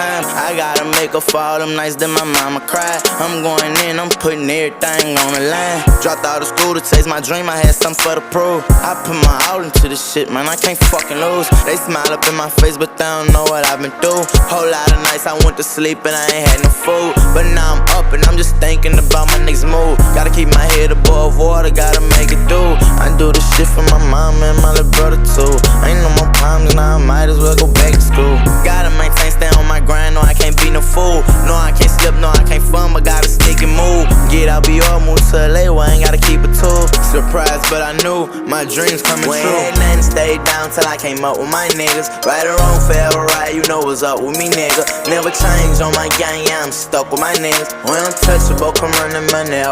I gotta make up for all them nights that my mama cried. I'm going in, I'm putting everything on the line. Dropped out of school to chase my dream, I had something for the proof. I put my all into this shit, man, I can't fucking lose. They smile up in my face, but they don't know what I've been through. Whole lot of nights I went to sleep and I ain't had no food. But now I'm up and I'm just thinking about my next move. Gotta keep my head above water, gotta make it through. I do this shit for my mom and my little brother too. Ain't no more problems, now I might as well go back to school. Gotta maintain, stay on my grind, no I can't be no fool. No I can't slip, no I can't fun, but gotta stick and move. Get out, be all move to LA, where I ain't gotta keep a tool. Surprised, but I knew my dreams coming true. Ain't nothing, stayed down till I came up with my niggas. Right or wrong, forever right, you know what's up with me, nigga. Never change on my gang, yeah, I'm stuck with my niggas. When I'm touchable, come running money up.